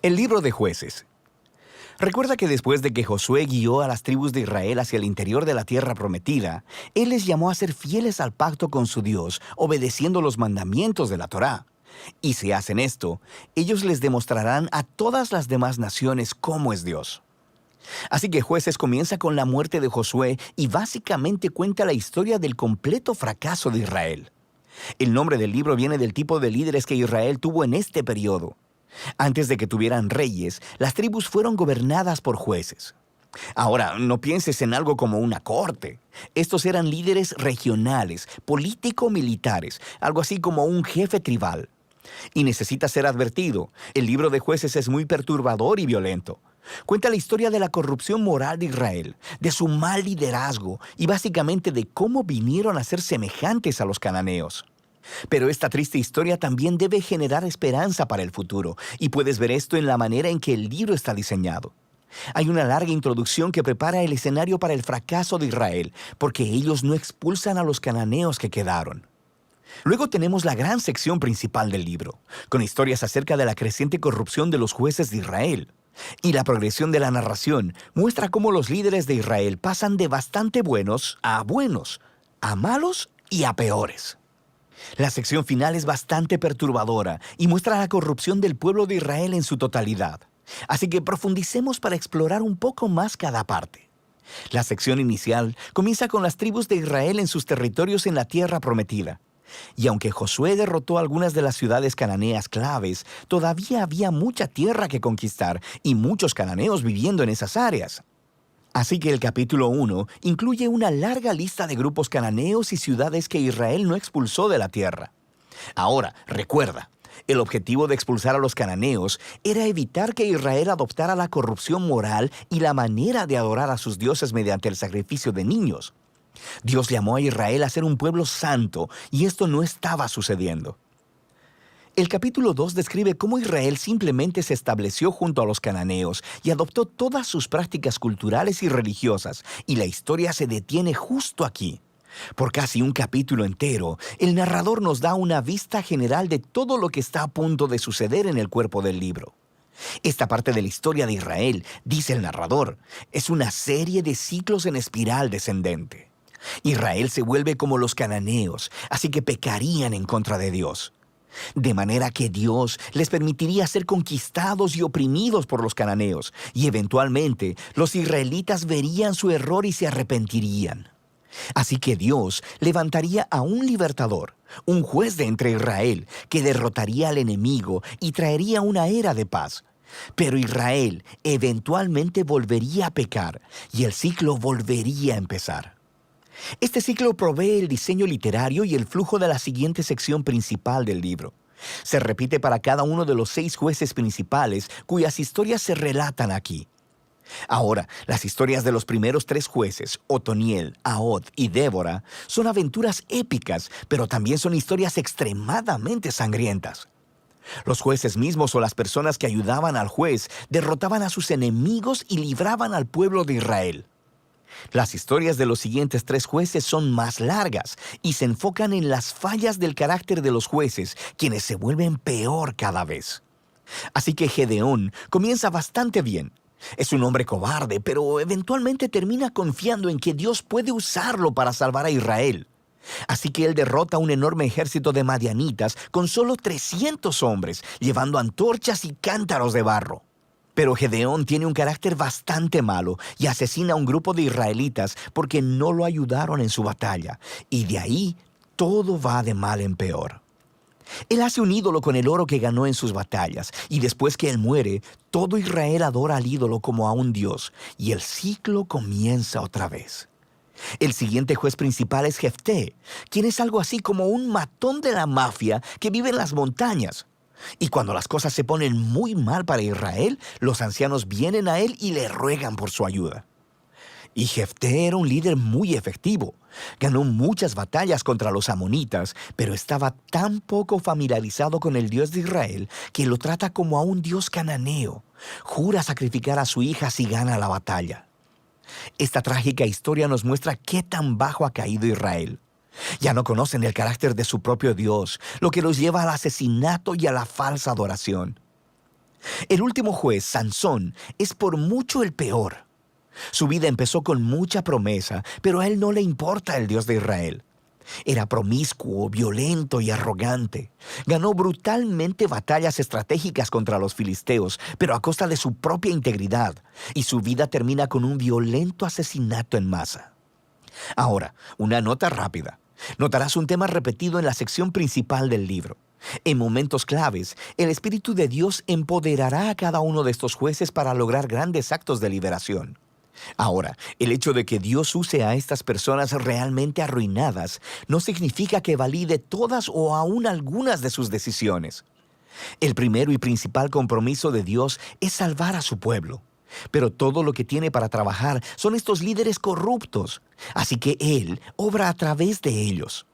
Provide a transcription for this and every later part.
El libro de Jueces. Recuerda que después de que Josué guió a las tribus de Israel hacia el interior de la tierra prometida, él les llamó a ser fieles al pacto con su Dios, obedeciendo los mandamientos de la Torá. Y si hacen esto, ellos les demostrarán a todas las demás naciones cómo es Dios. Así que Jueces comienza con la muerte de Josué y básicamente cuenta la historia del completo fracaso de Israel. El nombre del libro viene del tipo de líderes que Israel tuvo en este periodo. Antes de que tuvieran reyes, las tribus fueron gobernadas por jueces. Ahora, no pienses en algo como una corte. Estos eran líderes regionales, político-militares, algo así como un jefe tribal. Y necesita ser advertido, el libro de Jueces es muy perturbador y violento. Cuenta la historia de la corrupción moral de Israel, de su mal liderazgo y básicamente de cómo vinieron a ser semejantes a los cananeos. Pero esta triste historia también debe generar esperanza para el futuro, y puedes ver esto en la manera en que el libro está diseñado. Hay una larga introducción que prepara el escenario para el fracaso de Israel, porque ellos no expulsan a los cananeos que quedaron. Luego tenemos la gran sección principal del libro, con historias acerca de la creciente corrupción de los jueces de Israel. Y la progresión de la narración muestra cómo los líderes de Israel pasan de bastante buenos, a malos y a peores. La sección final es bastante perturbadora y muestra la corrupción del pueblo de Israel en su totalidad. Así que profundicemos para explorar un poco más cada parte. La sección inicial comienza con las tribus de Israel en sus territorios en la tierra prometida. Y aunque Josué derrotó algunas de las ciudades cananeas claves, todavía había mucha tierra que conquistar y muchos cananeos viviendo en esas áreas. Así que el capítulo 1 incluye una larga lista de grupos cananeos y ciudades que Israel no expulsó de la tierra. Ahora, recuerda, el objetivo de expulsar a los cananeos era evitar que Israel adoptara la corrupción moral y la manera de adorar a sus dioses mediante el sacrificio de niños. Dios llamó a Israel a ser un pueblo santo, y esto no estaba sucediendo. El capítulo 2 describe cómo Israel simplemente se estableció junto a los cananeos y adoptó todas sus prácticas culturales y religiosas, y la historia se detiene justo aquí. Por casi un capítulo entero, el narrador nos da una vista general de todo lo que está a punto de suceder en el cuerpo del libro. Esta parte de la historia de Israel, dice el narrador, es una serie de ciclos en espiral descendente. Israel se vuelve como los cananeos, así que pecarían en contra de Dios. De manera que Dios les permitiría ser conquistados y oprimidos por los cananeos, y eventualmente los israelitas verían su error y se arrepentirían. Así que Dios levantaría a un libertador, un juez de entre Israel, que derrotaría al enemigo y traería una era de paz. Pero Israel eventualmente volvería a pecar, y el ciclo volvería a empezar. Este ciclo provee el diseño literario y el flujo de la siguiente sección principal del libro. Se repite para cada uno de los 6 jueces principales cuyas historias se relatan aquí. Ahora, las historias de los primeros 3 jueces, Otoniel, Ahod y Débora, son aventuras épicas, pero también son historias extremadamente sangrientas. Los jueces mismos o las personas que ayudaban al juez derrotaban a sus enemigos y libraban al pueblo de Israel. Las historias de los siguientes 3 jueces son más largas y se enfocan en las fallas del carácter de los jueces, quienes se vuelven peor cada vez. Así que Gedeón comienza bastante bien. Es un hombre cobarde, pero eventualmente termina confiando en que Dios puede usarlo para salvar a Israel. Así que él derrota a un enorme ejército de madianitas con solo 300 hombres, llevando antorchas y cántaros de barro. Pero Gedeón tiene un carácter bastante malo y asesina a un grupo de israelitas porque no lo ayudaron en su batalla, y de ahí todo va de mal en peor. Él hace un ídolo con el oro que ganó en sus batallas, y después que él muere, todo Israel adora al ídolo como a un dios, y el ciclo comienza otra vez. El siguiente juez principal es Jefté, quien es algo así como un matón de la mafia que vive en las montañas. Y cuando las cosas se ponen muy mal para Israel, los ancianos vienen a él y le ruegan por su ayuda. Y Jefté era un líder muy efectivo. Ganó muchas batallas contra los amonitas, pero estaba tan poco familiarizado con el Dios de Israel que lo trata como a un dios cananeo. Jura sacrificar a su hija si gana la batalla. Esta trágica historia nos muestra qué tan bajo ha caído Israel. Ya no conocen el carácter de su propio Dios, lo que los lleva al asesinato y a la falsa adoración. El último juez, Sansón, es por mucho el peor. Su vida empezó con mucha promesa, pero a él no le importa el Dios de Israel. Era promiscuo, violento y arrogante. Ganó brutalmente batallas estratégicas contra los filisteos, pero a costa de su propia integridad, y su vida termina con un violento asesinato en masa. Ahora, una nota rápida. Notarás un tema repetido en la sección principal del libro. En momentos claves, el Espíritu de Dios empoderará a cada uno de estos jueces para lograr grandes actos de liberación. Ahora, el hecho de que Dios use a estas personas realmente arruinadas no significa que valide todas o aún algunas de sus decisiones. El primero y principal compromiso de Dios es salvar a su pueblo. Pero todo lo que tiene para trabajar son estos líderes corruptos, así que Él obra a través de ellos.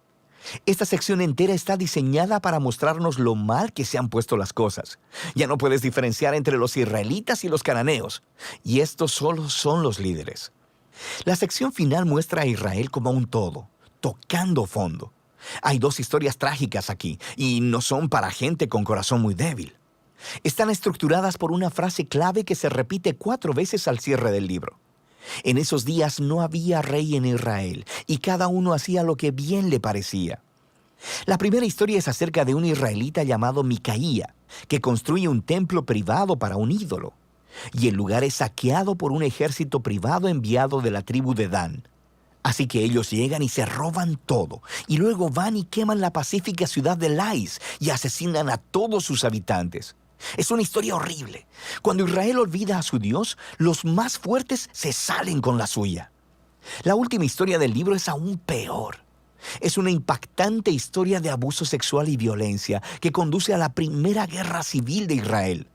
Esta sección entera está diseñada para mostrarnos lo mal que se han puesto las cosas. Ya no puedes diferenciar entre los israelitas y los cananeos, y estos solo son los líderes. La sección final muestra a Israel como un todo, tocando fondo. Hay dos historias trágicas aquí, y no son para gente con corazón muy débil. Están estructuradas por una frase clave que se repite 4 veces al cierre del libro. En esos días no había rey en Israel, y cada uno hacía lo que bien le parecía. La primera historia es acerca de un israelita llamado Micaía, que construye un templo privado para un ídolo, y el lugar es saqueado por un ejército privado enviado de la tribu de Dan. Así que ellos llegan y se roban todo, y luego van y queman la pacífica ciudad de Lais y asesinan a todos sus habitantes. Es una historia horrible. Cuando Israel olvida a su Dios, los más fuertes se salen con la suya. La última historia del libro es aún peor. Es una impactante historia de abuso sexual y violencia que conduce a la primera guerra civil de Israel.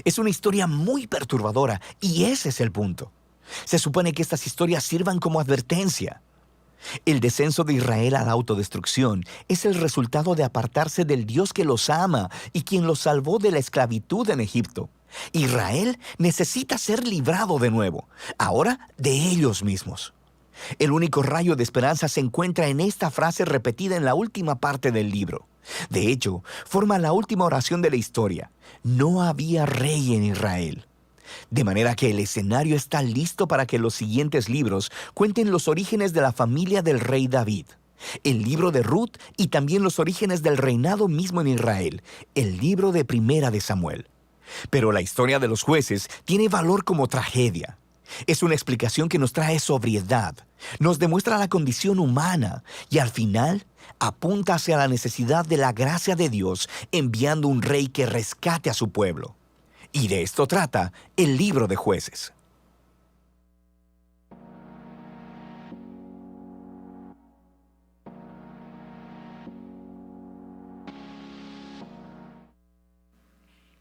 Es una historia muy perturbadora y ese es el punto. Se supone que estas historias sirvan como advertencia. El descenso de Israel a la autodestrucción es el resultado de apartarse del Dios que los ama y quien los salvó de la esclavitud en Egipto. Israel necesita ser librado de nuevo, ahora de ellos mismos. El único rayo de esperanza se encuentra en esta frase repetida en la última parte del libro. De hecho, forma la última oración de la historia. No había rey en Israel. De manera que el escenario está listo para que los siguientes libros cuenten los orígenes de la familia del rey David, el libro de Ruth y también los orígenes del reinado mismo en Israel, el libro de Primera de Samuel. Pero la historia de los jueces tiene valor como tragedia. Es una explicación que nos trae sobriedad, nos demuestra la condición humana y al final apunta hacia la necesidad de la gracia de Dios enviando un rey que rescate a su pueblo. Y de esto trata el libro de Jueces.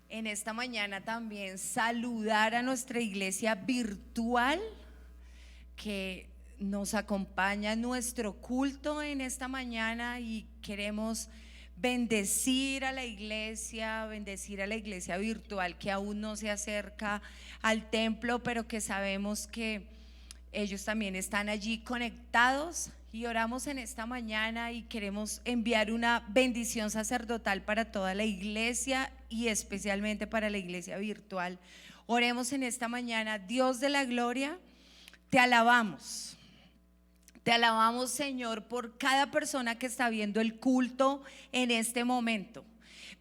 En esta mañana también saludar a nuestra iglesia virtual que nos acompaña en nuestro culto en esta mañana y queremos bendecir a la iglesia virtual que aún no se acerca al templo, pero que sabemos que ellos también están allí conectados. Y oramos en esta mañana y queremos enviar una bendición sacerdotal para toda la iglesia y especialmente para la iglesia virtual. Oremos en esta mañana. Dios de la gloria, te alabamos. Te alabamos, Señor, por cada persona que está viendo el culto en este momento.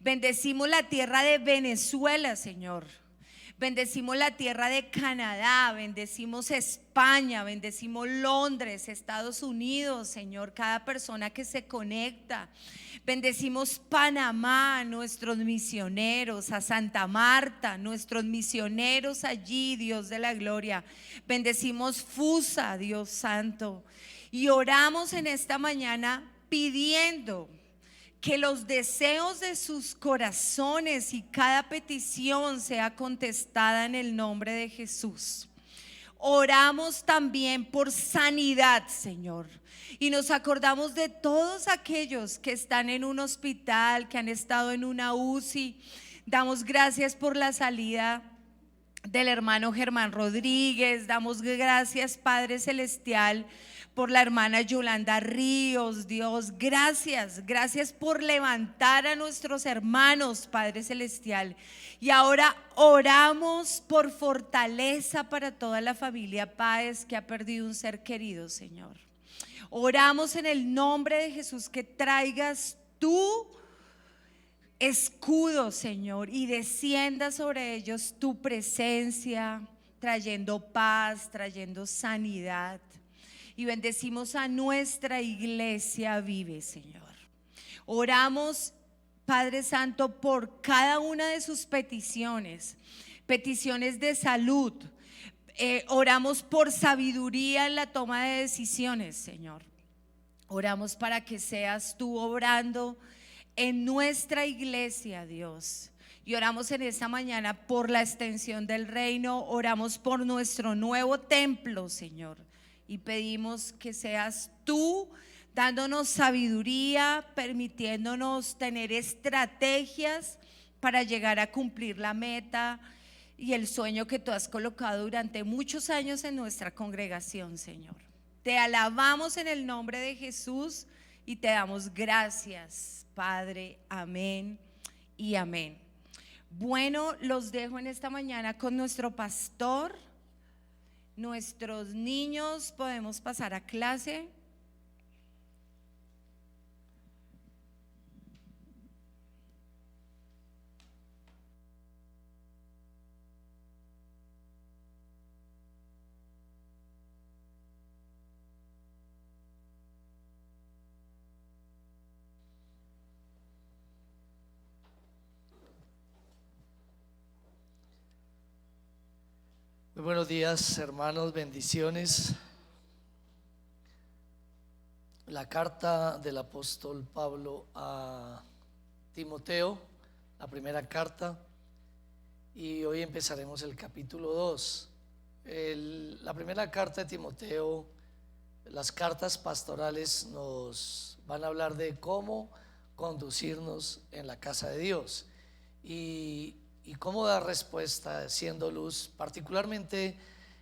Bendecimos la tierra de Venezuela, Señor. Bendecimos la tierra de Canadá, bendecimos España, bendecimos Londres, Estados Unidos, Señor, cada persona que se conecta. Bendecimos Panamá, nuestros misioneros, a Santa Marta, nuestros misioneros allí, Dios de la gloria. Bendecimos Fusa, Dios santo. Y oramos en esta mañana pidiendo que los deseos de sus corazones y cada petición sea contestada en el nombre de Jesús. Oramos también por sanidad, Señor, y nos acordamos de todos aquellos que están en un hospital, que han estado en una UCI. Damos gracias por la salida del hermano Germán Rodríguez. Damos gracias, Padre Celestial, por la hermana Yolanda Ríos, Dios, gracias por levantar a nuestros hermanos, Padre Celestial. Y ahora oramos por fortaleza para toda la familia Páez que ha perdido un ser querido, Señor. Oramos en el nombre de Jesús que traigas tu escudo, Señor, y descienda sobre ellos tu presencia, trayendo paz, trayendo sanidad. Y bendecimos a nuestra iglesia Vive, Señor. Oramos, Padre Santo, por cada una de sus peticiones de salud. Oramos por sabiduría en la toma de decisiones, Señor. Oramos para que seas tú obrando en nuestra iglesia, Dios. Y oramos en esta mañana por la extensión del reino. Oramos por nuestro nuevo templo, Señor. Y pedimos que seas tú dándonos sabiduría, permitiéndonos tener estrategias para llegar a cumplir la meta y el sueño que tú has colocado durante muchos años en nuestra congregación, Señor. Te alabamos en el nombre de Jesús y te damos gracias, Padre. Amén y amén. Bueno, los dejo en esta mañana con nuestro pastor. Nuestros niños podemos pasar a clase. Muy buenos días, hermanos, bendiciones. La carta del apóstol Pablo a Timoteo, la primera carta, y hoy empezaremos el capítulo 2. La primera carta de Timoteo, las cartas pastorales nos van a hablar de cómo conducirnos en la casa de Dios y cómo dar respuesta siendo luz. Particularmente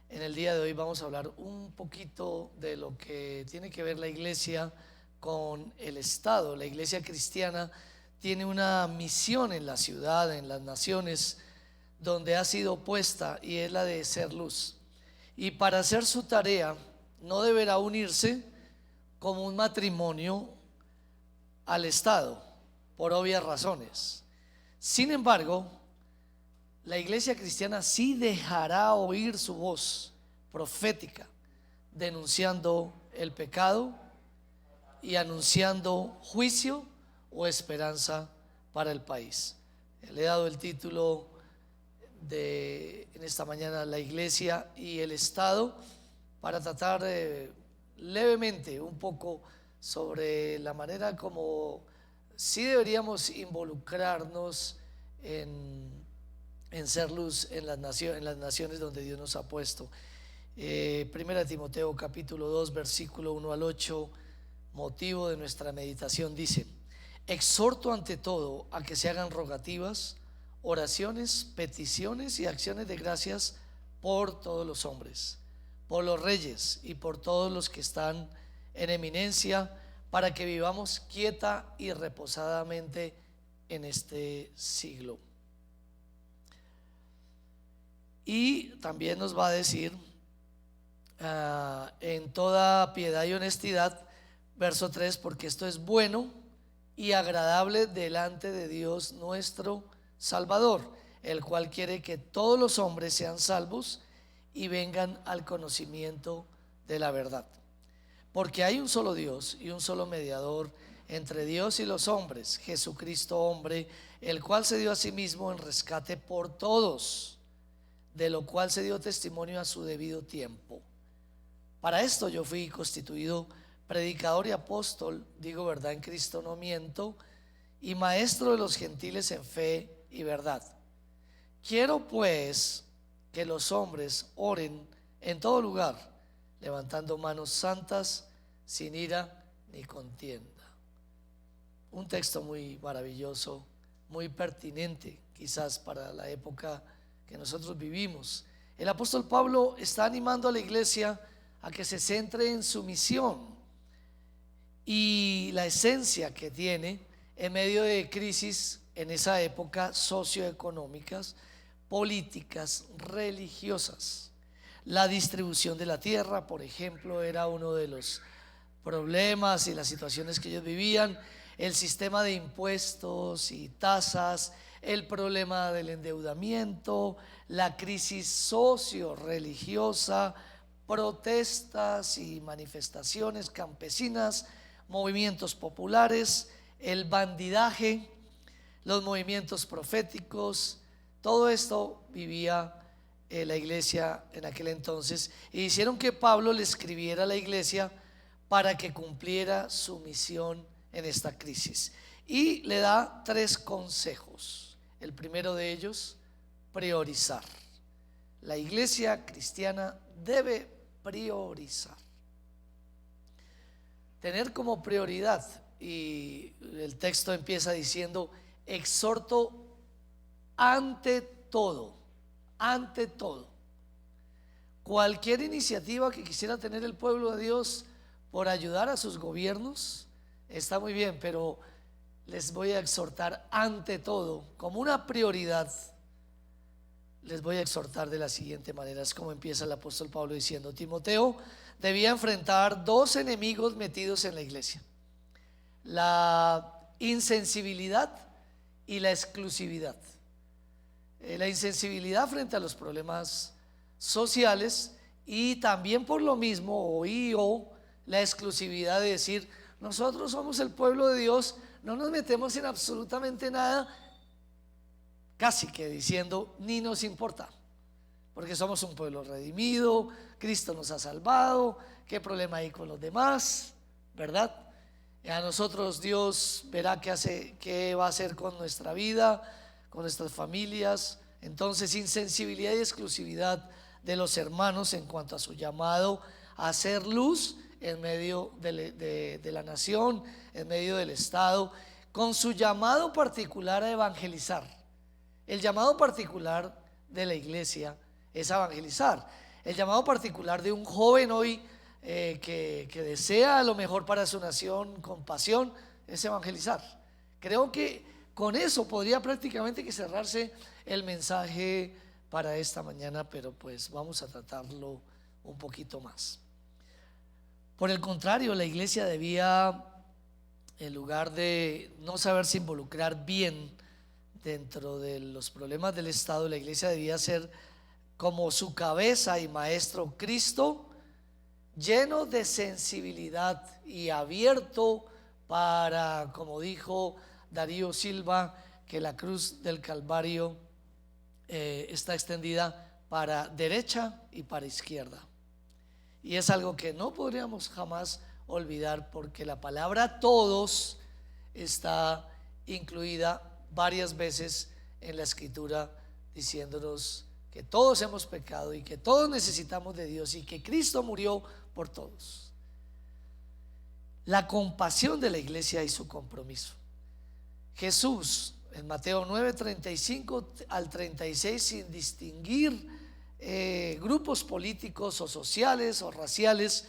en el día de hoy vamos a hablar un poquito de lo que tiene que ver la iglesia con el Estado. La iglesia cristiana tiene una misión en la ciudad, en las naciones, donde ha sido puesta, y es la de ser luz. Y para hacer su tarea no deberá unirse como un matrimonio al Estado, por obvias razones. Sin embargo, la iglesia cristiana sí dejará oír su voz profética, denunciando el pecado y anunciando juicio o esperanza para el país. Le he dado el título en esta mañana, la iglesia y el Estado, para tratar levemente un poco sobre la manera como sí deberíamos involucrarnos en ser luz en las naciones donde Dios nos ha puesto. Primera Timoteo capítulo 2 versículo 1 al 8, motivo de nuestra meditación, dice: exhorto ante todo a que se hagan rogativas, oraciones, peticiones y acciones de gracias por todos los hombres, por los reyes y por todos los que están en eminencia, para que vivamos quieta y reposadamente en este siglo. Y también nos va a decir en toda piedad y honestidad, verso 3, porque esto es bueno y agradable delante de Dios nuestro Salvador, el cual quiere que todos los hombres sean salvos y vengan al conocimiento de la verdad. Porque hay un solo Dios y un solo mediador entre Dios y los hombres, Jesucristo hombre, el cual se dio a sí mismo en rescate por todos, de lo cual se dio testimonio a su debido tiempo. Para esto yo fui constituido predicador y apóstol, digo verdad en Cristo, no miento, y maestro de los gentiles en fe y verdad. Quiero pues que los hombres oren en todo lugar, levantando manos santas, sin ira ni contienda. Un texto muy maravilloso, muy pertinente quizás para la época que nosotros vivimos. El apóstol Pablo está animando a la iglesia a que se centre en su misión y la esencia que tiene en medio de crisis en esa época socioeconómicas, políticas, religiosas. La distribución de la tierra, por ejemplo, era uno de los problemas y las situaciones que ellos vivían, el sistema de impuestos y tasas, el problema del endeudamiento, la crisis socio-religiosa, protestas y manifestaciones campesinas, movimientos populares, el bandidaje, los movimientos proféticos. Todo esto vivía la iglesia en aquel entonces, y hicieron que Pablo le escribiera a la iglesia para que cumpliera su misión en esta crisis, y le da 3 consejos. El primero de ellos: priorizar. La iglesia cristiana debe priorizar, tener como prioridad, y el texto empieza diciendo: exhorto ante todo, cualquier iniciativa que quisiera tener el pueblo de Dios por ayudar a sus gobiernos está muy bien, pero les voy a exhortar ante todo, como una prioridad. Les voy a exhortar de la siguiente manera. Es como empieza el apóstol Pablo diciendo: Timoteo debía enfrentar 2 enemigos metidos en la iglesia: la insensibilidad y la exclusividad. La insensibilidad frente a los problemas sociales, y también por lo mismo la exclusividad de decir: nosotros somos el pueblo de Dios, no nos metemos en absolutamente nada, casi que diciendo ni nos importa, porque somos un pueblo redimido, Cristo nos ha salvado, ¿qué problema hay con los demás? ¿Verdad? A nosotros Dios verá qué va a hacer con nuestra vida, con nuestras familias. Entonces, insensibilidad y exclusividad de los hermanos en cuanto a su llamado a hacer luz en medio de la nación, en medio del Estado, con su llamado particular a evangelizar. El llamado particular de la iglesia es evangelizar. El llamado particular de un joven hoy que desea lo mejor para su nación con pasión es evangelizar. Creo que con eso podría prácticamente que cerrarse el mensaje para esta mañana, pero pues vamos a tratarlo un poquito más. Por el contrario, la iglesia debía, en lugar de no saberse involucrar bien dentro de los problemas del Estado, la iglesia debía ser como su cabeza y maestro Cristo, lleno de sensibilidad y abierto para, como dijo Darío Silva, que la cruz del Calvario está extendida para derecha y para izquierda. Y es algo que no podríamos jamás olvidar, porque la palabra todos está incluida varias veces en la escritura, diciéndonos que todos hemos pecado y que todos necesitamos de Dios y que Cristo murió por todos. La compasión de la iglesia y su compromiso. Jesús en Mateo 9:35 al 36, sin distinguir grupos políticos o sociales o raciales,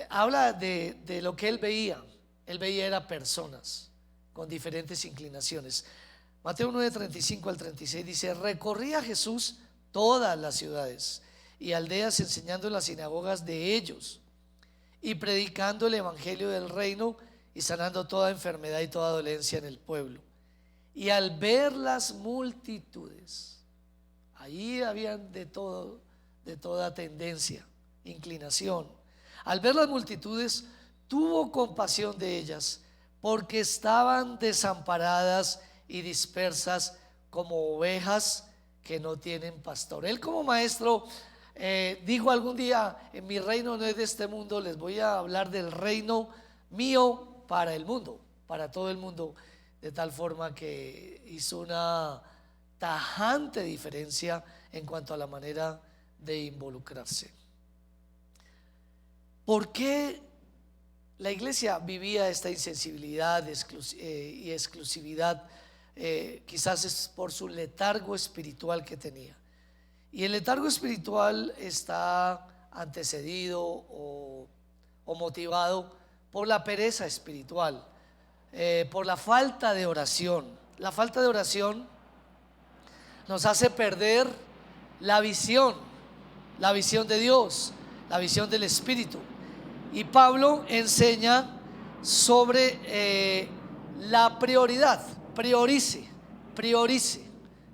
habla de lo que él veía. Él veía era personas con diferentes inclinaciones. Mateo 9:35 al 36 dice: recorría Jesús todas las ciudades y aldeas, enseñando en las sinagogas de ellos y predicando el evangelio del reino y sanando toda enfermedad y toda dolencia en el pueblo. Y al ver las multitudes, ahí habían de todo, de toda tendencia, inclinación. Al ver las multitudes, tuvo compasión de ellas, porque estaban desamparadas y dispersas como ovejas que no tienen pastor. Él, como maestro, dijo algún día: en mi reino no es de este mundo, les voy a hablar del reino mío para el mundo, para todo el mundo, de tal forma que hizo una tajante diferencia en cuanto a la manera de involucrarse. ¿Por qué la iglesia vivía esta insensibilidad y exclusividad? Quizás es por su letargo espiritual que tenía. Y el letargo espiritual está antecedido o motivado por la pereza espiritual, por la falta de oración. La falta de oración nos hace perder la visión de Dios, la visión del Espíritu. Y Pablo enseña sobre la prioridad. Priorice.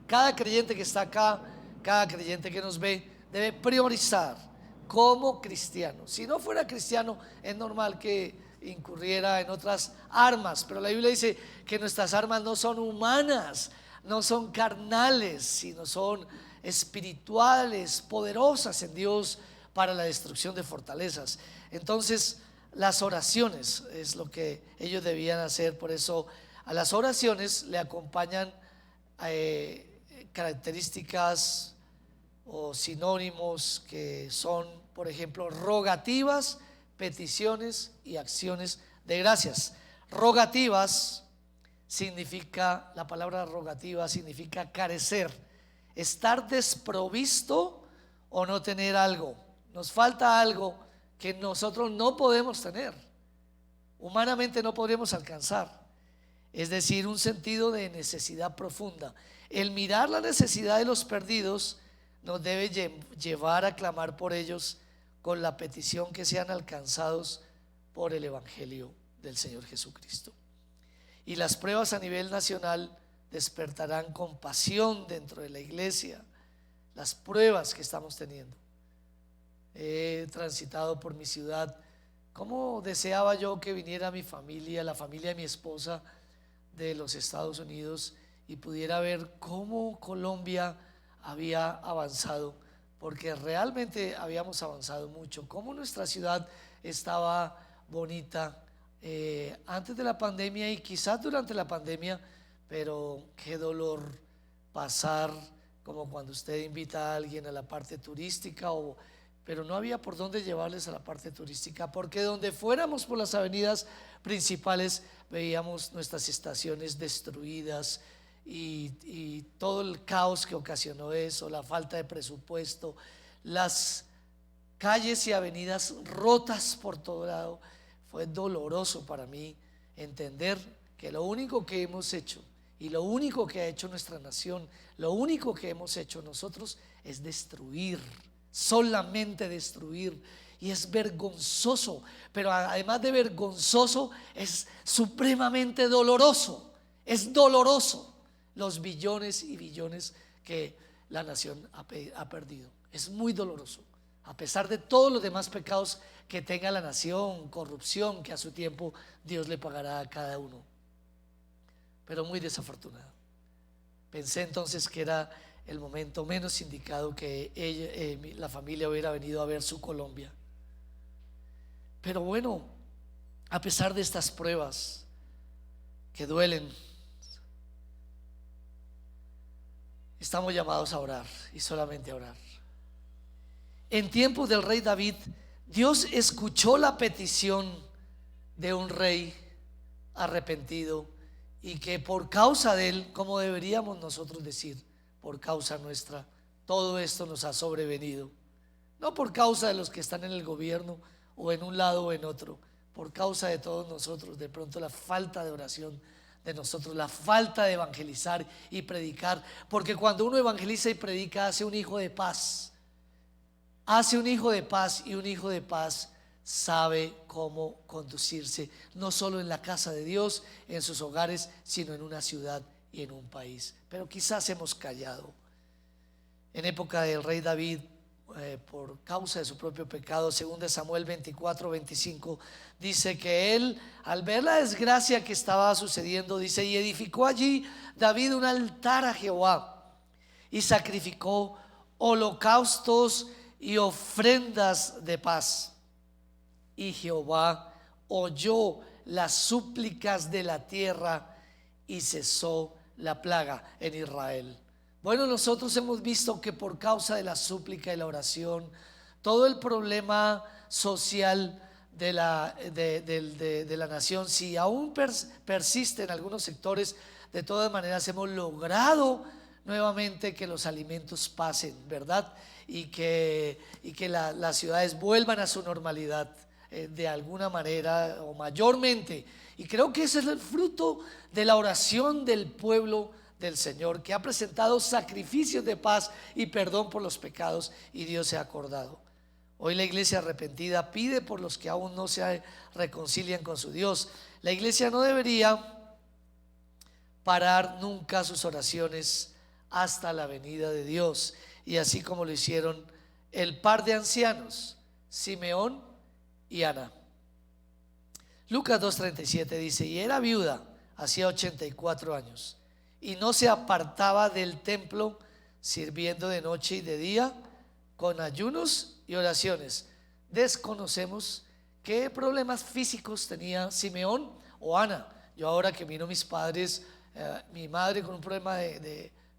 Cada creyente que está acá, cada creyente que nos ve, debe priorizar como cristiano. Si no fuera cristiano, es normal que incurriera en otras armas, pero la Biblia dice que nuestras armas no son humanas, no son carnales, sino son espirituales, poderosas en Dios para la destrucción de fortalezas. Entonces, las oraciones es lo que ellos debían hacer. Por eso a las oraciones le acompañan características o sinónimos que son, por ejemplo, rogativas, peticiones y acciones de gracias. Rogativas significa, la palabra rogativa significa carecer, estar desprovisto o no tener algo. Nos falta algo que nosotros no podemos tener, humanamente no podremos alcanzar. Es decir, un sentido de necesidad profunda. El mirar la necesidad de los perdidos nos debe llevar a clamar por ellos con la petición que sean alcanzados por el Evangelio del Señor Jesucristo. Y las pruebas a nivel nacional despertarán compasión dentro de la iglesia. Las pruebas que estamos teniendo. He transitado por mi ciudad. ¿Cómo deseaba yo que viniera mi familia, la familia de mi esposa de los Estados Unidos, y pudiera ver cómo Colombia había avanzado? Porque realmente habíamos avanzado mucho. Cómo nuestra ciudad estaba bonita antes de la pandemia y quizás durante la pandemia, pero qué dolor pasar como cuando usted invita a alguien a la parte turística, pero no había por dónde llevarles a la parte turística, porque donde fuéramos por las avenidas principales veíamos nuestras estaciones destruidas y todo el caos que ocasionó eso, la falta de presupuesto, las calles y avenidas rotas por todo lado. Fue doloroso para mí entender que lo único que hemos hecho y lo único que ha hecho nuestra nación, lo único que hemos hecho nosotros es destruir, solamente destruir. Y es vergonzoso, pero además de vergonzoso, es supremamente doloroso. Es doloroso los billones y billones que la nación ha perdido. Es muy doloroso, a pesar de todos los demás pecados que tenga la nación, corrupción, que a su tiempo Dios le pagará a cada uno. Pero muy desafortunado. Pensé entonces que era el momento menos indicado que la familia hubiera venido a ver su Colombia. Pero bueno, a pesar de estas pruebas que duelen, estamos llamados a orar y solamente a orar. En tiempos del rey David, Dios escuchó la petición de un rey arrepentido y que por causa de él, como deberíamos nosotros decir, por causa nuestra, todo esto nos ha sobrevenido. No por causa de los que están en el gobierno o en un lado o en otro, por causa de todos nosotros. De pronto la falta de oración de nosotros, la falta de evangelizar y predicar, porque cuando uno evangeliza y predica hace un hijo de paz, hace un hijo de paz, y un hijo de paz sabe cómo conducirse, no solo en la casa de Dios, en sus hogares, sino en una ciudad y en un país. Pero quizás hemos callado. En época del rey David, por causa de su propio pecado, según de Samuel 24-25, dice que él, al ver la desgracia que estaba sucediendo, dice, y edificó allí David un altar a Jehová y sacrificó holocaustos y ofrendas de paz, y Jehová oyó las súplicas de la tierra y cesó la plaga en Israel. Bueno, nosotros hemos visto que por causa de la súplica y la oración, todo el problema social de la nación, si aún persiste en algunos sectores, de todas maneras hemos logrado nuevamente que los alimentos pasen, ¿verdad? Y que las ciudades vuelvan a su normalidad de alguna manera o mayormente. Y creo que ese es el fruto de la oración del pueblo del Señor, que ha presentado sacrificios de paz y perdón por los pecados, y Dios se ha acordado. Hoy la iglesia arrepentida pide por los que aún no se reconcilian con su Dios. La iglesia no debería parar nunca sus oraciones hasta la venida de Dios, y así como lo hicieron el par de ancianos, Simeón y Ana. Lucas 2:37 dice: y era viuda hacía 84 años y no se apartaba del templo, sirviendo de noche y de día con ayunos y oraciones. Desconocemos qué problemas físicos tenía Simeón o Ana. Yo ahora que miro mis padres, mi madre con un problema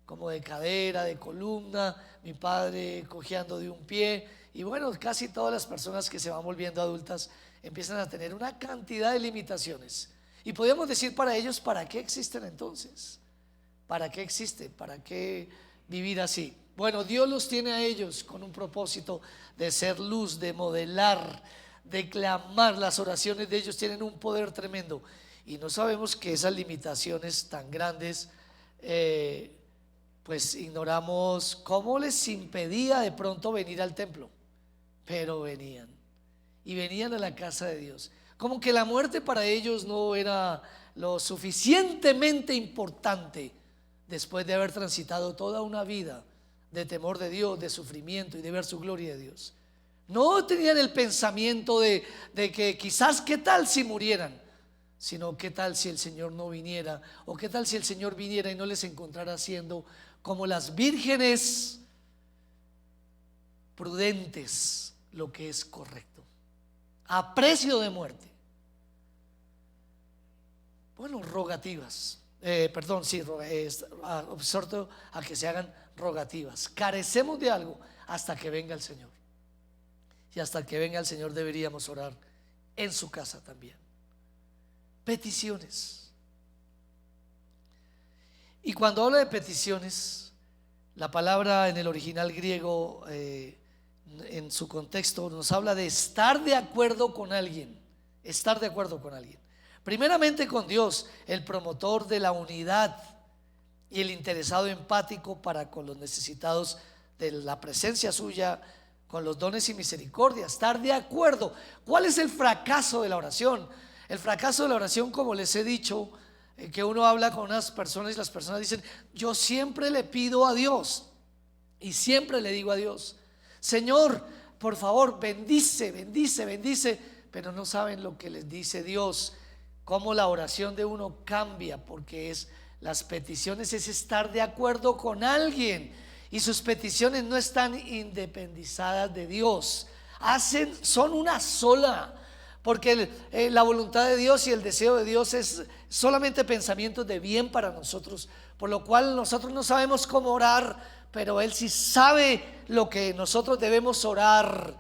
como de cadera, de columna, mi padre cojeando de un pie, y bueno, casi todas las personas que se van volviendo adultas empiezan a tener una cantidad de limitaciones. Y podríamos decir para ellos: ¿para qué existen entonces? ¿Para qué existen? ¿Para qué vivir así? Bueno, Dios los tiene a ellos con un propósito de ser luz, de modelar, de clamar. Las oraciones de ellos tienen un poder tremendo, y no sabemos que esas limitaciones tan grandes, pues ignoramos cómo les impedía de pronto venir al templo, pero venían, y venían a la casa de Dios. Como que la muerte para ellos no era lo suficientemente importante después de haber transitado toda una vida de temor de Dios, de sufrimiento y de ver su gloria de Dios. No tenían el pensamiento de que quizás qué tal si murieran, sino qué tal si el Señor no viniera, o qué tal si el Señor viniera y no les encontrara haciendo como las vírgenes prudentes lo que es correcto, a precio de muerte. Bueno, rogativas, exhorto a que se hagan rogativas. Carecemos de algo hasta que venga el Señor, y hasta que venga el Señor deberíamos orar en su casa también. Peticiones. Y cuando habla de peticiones, la palabra en el original griego, en su contexto, nos habla de estar de acuerdo con alguien. Estar de acuerdo con alguien. Primeramente con Dios, el promotor de la unidad y el interesado empático para con los necesitados de la presencia suya, con los dones y misericordia. Estar de acuerdo. ¿Cuál es el fracaso de la oración? El fracaso de la oración, como les he dicho, que uno habla con unas personas y las personas dicen: yo siempre le pido a Dios y siempre le digo a Dios: Señor, por favor, bendice, bendice, bendice, pero no saben lo que les dice Dios. Cómo la oración de uno cambia, porque las peticiones es estar de acuerdo con alguien, y sus peticiones no están independizadas de Dios, son una sola. Porque la voluntad de Dios y el deseo de Dios es solamente pensamientos de bien para nosotros, por lo cual nosotros no sabemos cómo orar, pero Él sí sabe lo que nosotros debemos orar,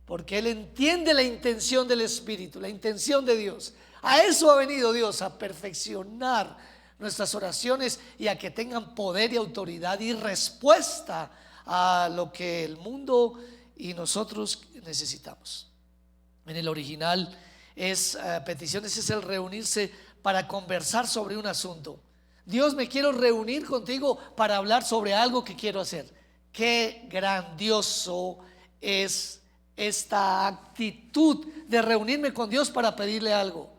porque Él entiende la intención del Espíritu, la intención de Dios. A eso ha venido Dios, a perfeccionar nuestras oraciones y a que tengan poder y autoridad y respuesta a lo que el mundo y nosotros necesitamos. En el original peticiones es el reunirse para conversar sobre un asunto. Dios, me quiero reunir contigo para hablar sobre algo que quiero hacer. Qué grandioso es esta actitud de reunirme con Dios para pedirle algo.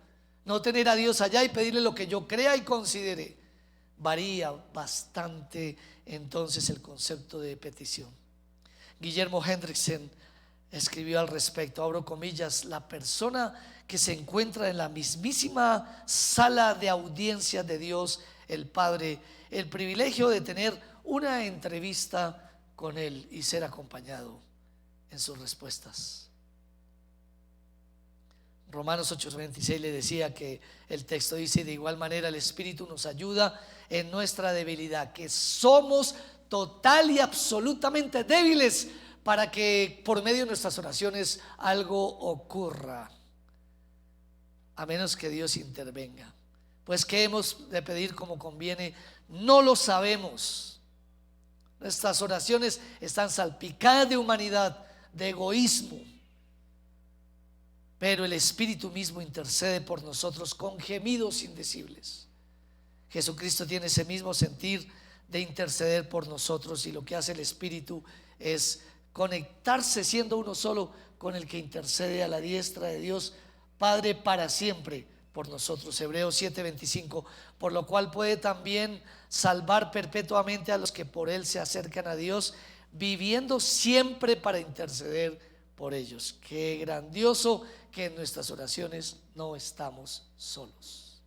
No tener a Dios allá y pedirle lo que yo crea y considere. Varía bastante entonces el concepto de petición. Guillermo Hendrickson escribió al respecto, abro comillas: la persona que se encuentra en la mismísima sala de audiencia de Dios el Padre, el privilegio de tener una entrevista con Él y ser acompañado en sus respuestas. Romanos 8:26 le decía que el texto dice: de igual manera el Espíritu nos ayuda en nuestra debilidad, que somos total y absolutamente débiles, para que por medio de nuestras oraciones algo ocurra, a menos que Dios intervenga. Pues ¿qué hemos de pedir como conviene? No lo sabemos, Nuestras oraciones están salpicadas de humanidad, de egoísmo, pero el Espíritu mismo intercede por nosotros con gemidos indecibles. Jesucristo tiene ese mismo sentir de interceder por nosotros, y lo que hace el Espíritu es conectarse siendo uno solo con el que intercede a la diestra de Dios Padre para siempre por nosotros. Hebreos 7:25, por lo cual puede también salvar perpetuamente a los que por él se acercan a Dios, viviendo siempre para interceder por ellos. Qué grandioso que en nuestras oraciones no estamos solos.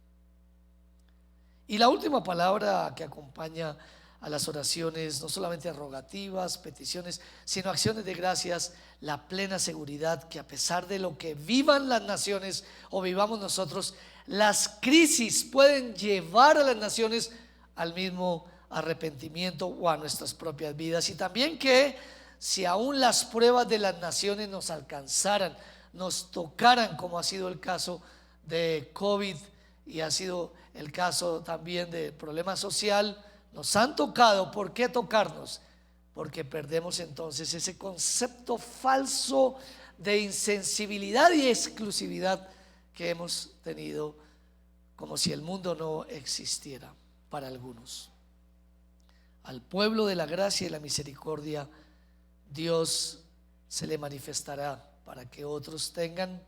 Y la última palabra que acompaña a las oraciones, no solamente rogativas, peticiones, sino acciones de gracias, la plena seguridad que a pesar de lo que vivan las naciones o vivamos nosotros, las crisis pueden llevar a las naciones al mismo arrepentimiento o a nuestras propias vidas. Y también que si aún las pruebas de las naciones nos alcanzaran, nos tocaran, como ha sido el caso de COVID y ha sido el caso también de problema social, nos han tocado. ¿Por qué tocarnos? Porque perdemos entonces ese concepto falso de insensibilidad y exclusividad que hemos tenido, como si el mundo no existiera para algunos. Al pueblo de la gracia y la misericordia, Dios se le manifestará para que otros tengan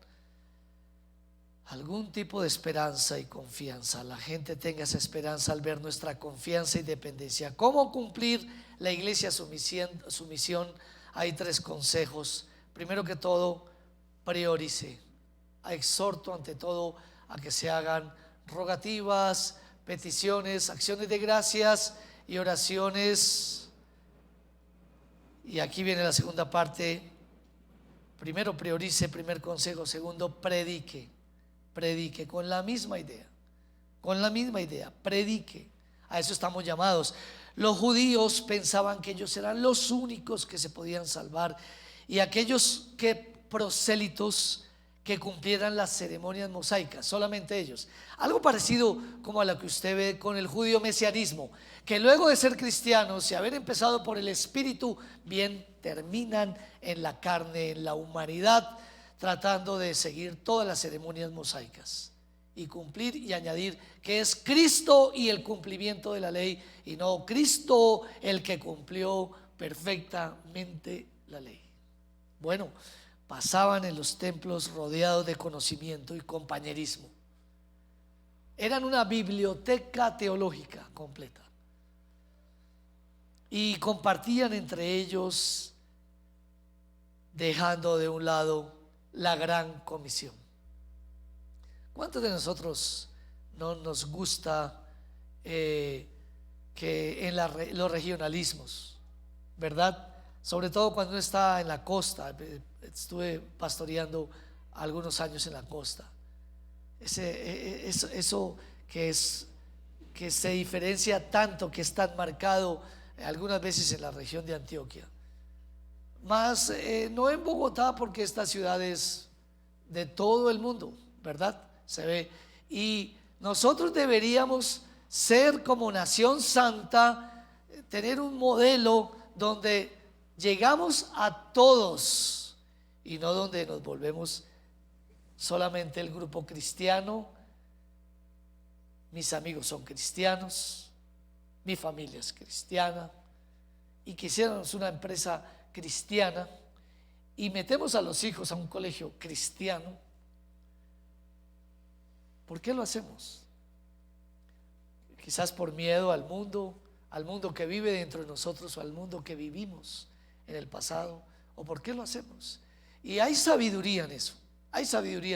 algún tipo de esperanza y confianza. La gente tenga esa esperanza al ver nuestra confianza y dependencia. ¿Cómo cumplir la iglesia su misión? Hay 3 consejos. Primero que todo, priorice. Exhorto ante todo a que se hagan rogativas, peticiones, acciones de gracias y oraciones. Y aquí viene la segunda parte. Primero, priorice, primer consejo. Segundo, predique con la misma idea, predique. A eso estamos llamados. Los judíos pensaban que ellos eran los únicos que se podían salvar, y aquellos prosélitos que cumplieran las ceremonias mosaicas, solamente ellos. Algo parecido como a lo que usted ve con el judío mesianismo, que luego de ser cristianos y haber empezado por el Espíritu, bien terminan en la carne, en la humanidad, tratando de seguir todas las ceremonias mosaicas y cumplir y añadir que es Cristo y el cumplimiento de la ley, y no Cristo el que cumplió perfectamente la ley. Bueno, pasaban en los templos rodeados de conocimiento y compañerismo. Eran una biblioteca teológica completa y compartían entre ellos, dejando de un lado la gran comisión. ¿Cuántos de nosotros no nos gusta que en los regionalismos, verdad? Sobre todo cuando uno está en la costa. Estuve pastoreando algunos años en la costa. Eso que se diferencia tanto, que es tan marcado algunas veces en la región de Antioquia. Más no en Bogotá, porque esta ciudad es de todo el mundo, ¿verdad? Se ve. Y nosotros deberíamos ser como nación santa, tener un modelo donde llegamos a todos y no donde nos volvemos solamente el grupo cristiano. Mis amigos son cristianos, mi familia es cristiana, y quisiéramos una empresa cristiana y metemos a los hijos a un colegio cristiano. ¿Por qué lo hacemos? Quizás por miedo al mundo que vive dentro de nosotros, o al mundo que vivimos en el pasado. ¿O por qué lo hacemos? Y hay sabiduría en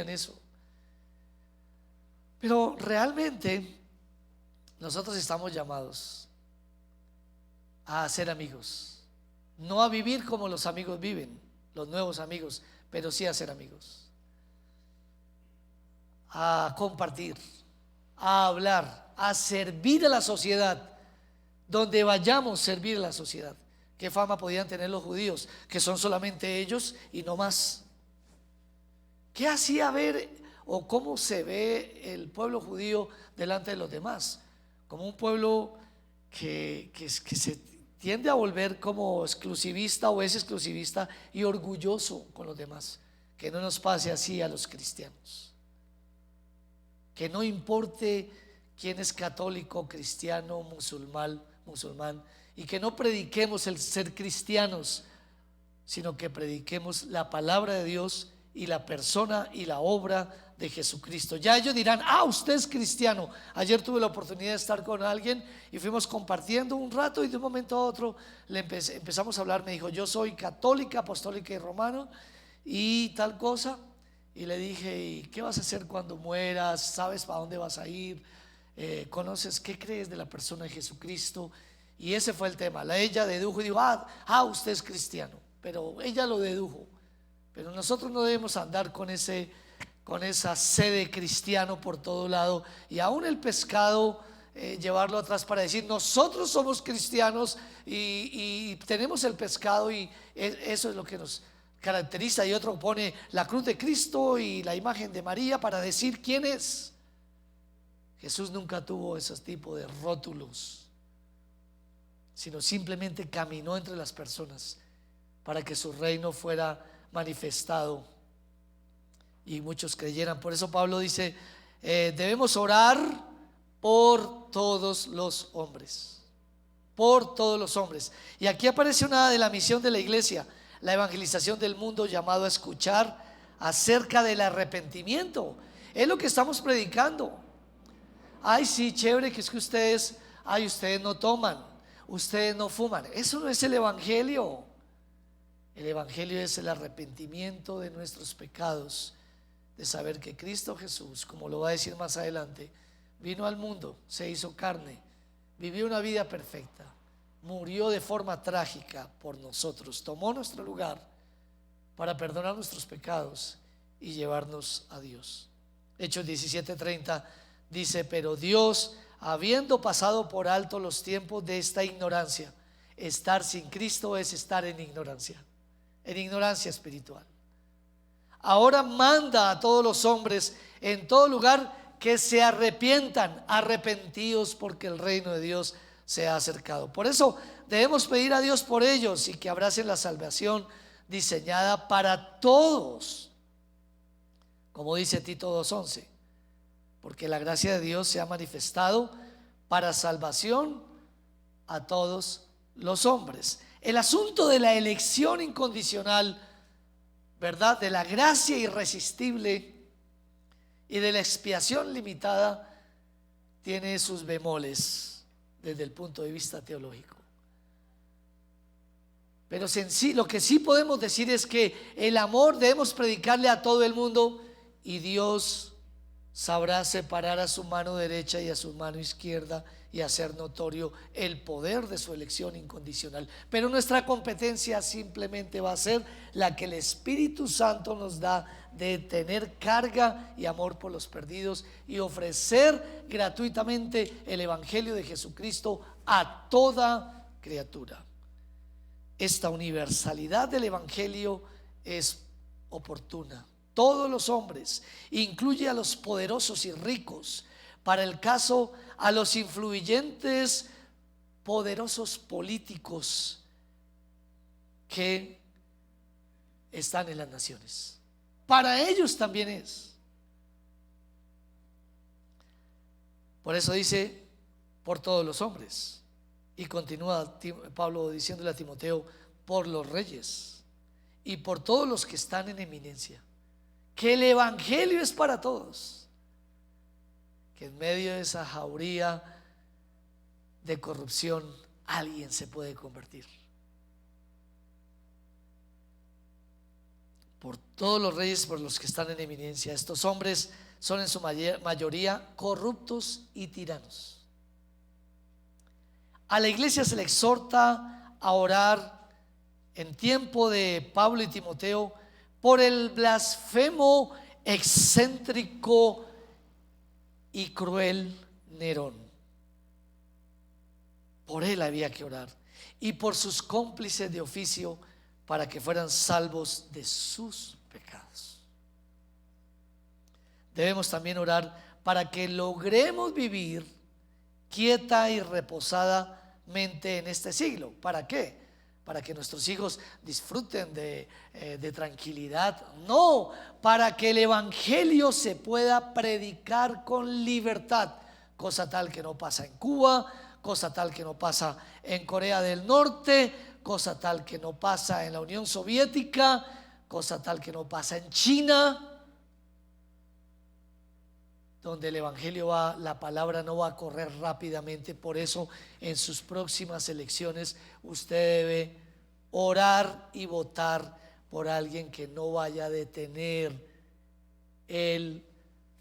eso, pero realmente nosotros estamos llamados a ser amigos. No a vivir como los amigos viven, los nuevos amigos, pero sí a ser amigos, a compartir, a hablar, a servir a la sociedad. Donde vayamos, servir a la sociedad. ¿Qué fama podían tener los judíos? Que son solamente ellos y no más. ¿Qué hacía ver o cómo se ve el pueblo judío delante de los demás? Como un pueblo que se tiende a volver como exclusivista o es exclusivista y orgulloso con los demás. Que no nos pase así a los cristianos. Que no importe quién es católico, cristiano, musulmán, y que no prediquemos el ser cristianos, sino que prediquemos la palabra de Dios y la persona y la obra de Jesucristo. Ya ellos dirán: usted es cristiano. Ayer tuve la oportunidad de estar con alguien y fuimos compartiendo un rato, y de un momento a otro empezamos a hablar. Me dijo: yo soy católica, apostólica y romano y tal cosa. Y le dije: ¿y qué vas a hacer cuando mueras? ¿Sabes para dónde vas a ir? ¿Conoces qué crees de la persona de Jesucristo? Y ese fue el tema. Ella dedujo y dijo: usted es cristiano. Pero ella lo dedujo. Pero nosotros no debemos andar con esa sede cristiano por todo lado, y aún el pescado llevarlo atrás para decir: nosotros somos cristianos y tenemos el pescado, y eso es lo que nos caracteriza. Y otro pone la cruz de Cristo y la imagen de María para decir quién es. Jesús nunca tuvo ese tipo de rótulos, sino simplemente caminó entre las personas para que su reino fuera manifestado y muchos creyeran. Por eso Pablo dice: debemos orar por todos los hombres. Por todos los hombres. Y aquí aparece una de la misión de la iglesia: la evangelización del mundo, llamado a escuchar acerca del arrepentimiento. Es lo que estamos predicando. Sí, chévere, que es que ustedes no toman, ustedes no fuman. Eso no es el evangelio. El evangelio es el arrepentimiento de nuestros pecados, de saber que Cristo Jesús, como lo va a decir más adelante, vino al mundo, se hizo carne, vivió una vida perfecta, murió de forma trágica por nosotros, tomó nuestro lugar para perdonar nuestros pecados y llevarnos a Dios. Hechos 17:30 dice: pero Dios, habiendo pasado por alto los tiempos de esta ignorancia, estar sin Cristo es estar en ignorancia espiritual. Ahora manda a todos los hombres en todo lugar que se arrepientan, arrepentidos, porque el reino de Dios se ha acercado. Por eso debemos pedir a Dios por ellos, y que abracen la salvación diseñada para todos, como dice Tito 2:11, porque la gracia de Dios se ha manifestado para salvación a todos los hombres. El asunto de la elección incondicional, ¿verdad?, de la gracia irresistible y de la expiación limitada, tiene sus bemoles desde el punto de vista teológico. Pero lo que sí podemos decir es que el amor debemos predicarle a todo el mundo, y Dios sabrá separar a su mano derecha y a su mano izquierda y hacer notorio el poder de su elección incondicional. Pero nuestra competencia simplemente va a ser la que el Espíritu Santo nos da, de tener carga y amor por los perdidos y ofrecer gratuitamente el Evangelio de Jesucristo a toda criatura. Esta universalidad del Evangelio es oportuna. Todos los hombres, incluye a los poderosos y ricos, para el caso a los influyentes, poderosos políticos que están en las naciones. Para ellos también es. Por eso dice: por todos los hombres. Y continúa Pablo diciéndole a Timoteo: por los reyes y por todos los que están en eminencia. Que el evangelio es para todos, que en medio de esa jauría de corrupción alguien se puede convertir. Por todos los reyes, por los que están en eminencia. Estos hombres son en su mayoría corruptos y tiranos. A la iglesia se le exhorta a orar en tiempo de Pablo y Timoteo por el blasfemo, excéntrico y cruel Nerón. Por él había que orar, y por sus cómplices de oficio, para que fueran salvos de sus pecados. Debemos también orar para que logremos vivir quieta y reposada mente en este siglo. ¿Para qué? Para que nuestros hijos disfruten de tranquilidad. No, para que el evangelio se pueda predicar con libertad, cosa tal que no pasa en Cuba, cosa tal que no pasa en Corea del Norte, cosa tal que no pasa en la Unión Soviética, cosa tal que no pasa en China. Donde el evangelio va, la palabra no va a correr rápidamente. Por eso en sus próximas elecciones usted debe orar y votar por alguien que no vaya a detener el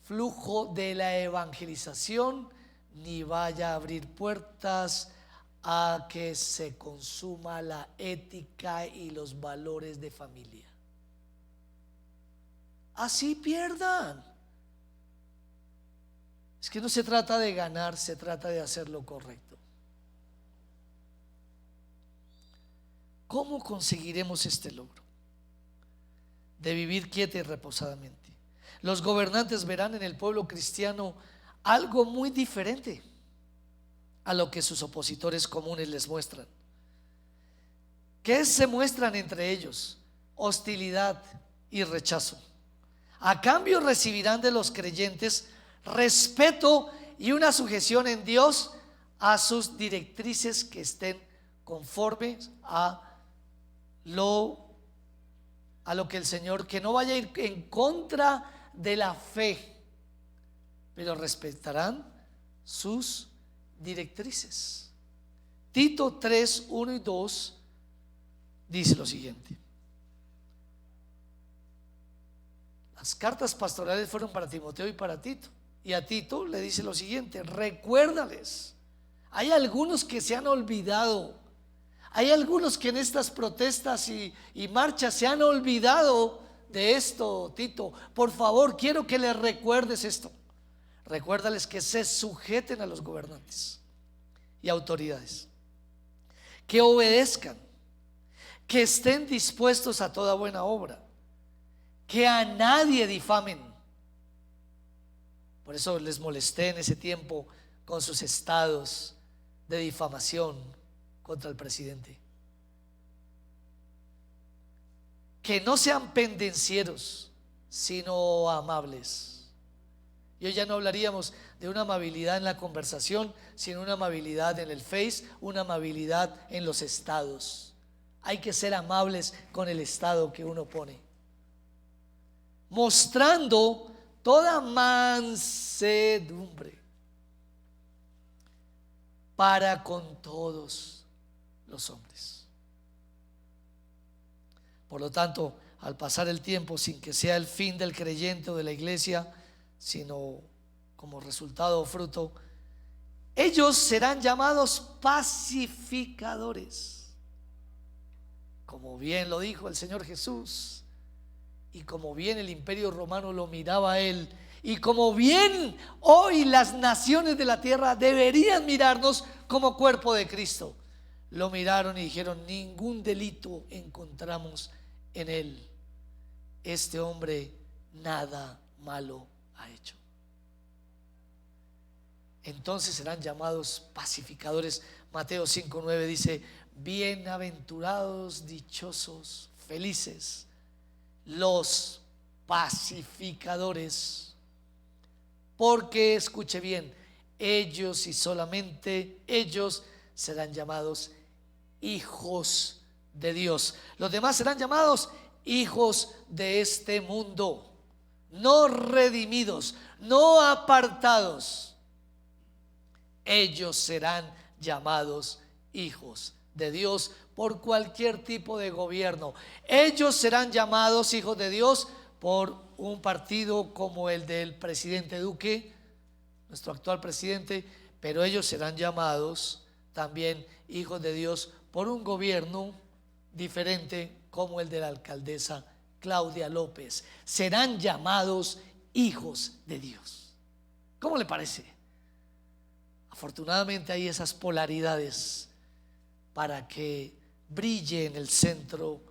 flujo de la evangelización, ni vaya a abrir puertas a que se consuma la ética y los valores de familia. Así pierdan. Es que no se trata de ganar, se trata de hacer lo correcto. ¿Cómo conseguiremos este logro? De vivir quieta y reposadamente. Los gobernantes verán en el pueblo cristiano algo muy diferente a lo que sus opositores comunes les muestran. ¿Qué se muestran entre ellos? Hostilidad y rechazo. A cambio recibirán de los creyentes respeto y una sujeción en Dios a sus directrices que estén conformes a lo que el Señor, que no vaya a ir en contra de la fe, pero respetarán sus directrices. Tito 3, 1 y 2 dice lo siguiente: las cartas pastorales fueron para Timoteo y para Tito. Y a Tito le dice lo siguiente: recuérdales. Hay algunos que se han olvidado. Hay algunos que en estas protestas y marchas se han olvidado de esto, Tito. Por favor, quiero que les recuerdes esto. Recuérdales que se sujeten a los gobernantes y autoridades, que obedezcan, que estén dispuestos a toda buena obra, que a nadie difamen. Por eso les molesté en ese tiempo con sus estados de difamación contra el presidente. Que no sean pendencieros, sino amables. Y hoy ya no hablaríamos de una amabilidad en la conversación, sino una amabilidad en el Face, una amabilidad en los estados. Hay que ser amables con el estado que uno pone, mostrando toda mansedumbre para con todos los hombres. Por lo tanto, al pasar el tiempo, sin que sea el fin del creyente o de la iglesia, sino como resultado o fruto, ellos serán llamados pacificadores, como bien lo dijo el Señor Jesús. Y como bien el imperio romano lo miraba a él, y como bien hoy las naciones de la tierra deberían mirarnos como cuerpo de Cristo, lo miraron y dijeron: ningún delito encontramos en él. Este hombre nada malo ha hecho. Entonces serán llamados pacificadores. Mateo 5:9 dice: bienaventurados, dichosos, felices los pacificadores, porque, escuche bien, ellos y solamente ellos serán llamados hijos de Dios. Los demás serán llamados hijos de este mundo, no redimidos, no apartados. Ellos serán llamados hijos de Dios por cualquier tipo de gobierno. Ellos serán llamados hijos de Dios por un partido como el del presidente Duque, nuestro actual presidente, pero ellos serán llamados también hijos de Dios por un gobierno diferente como el de la alcaldesa Claudia López. Serán llamados hijos de Dios. ¿Cómo le parece? Afortunadamente hay esas polaridades para que brille en el centro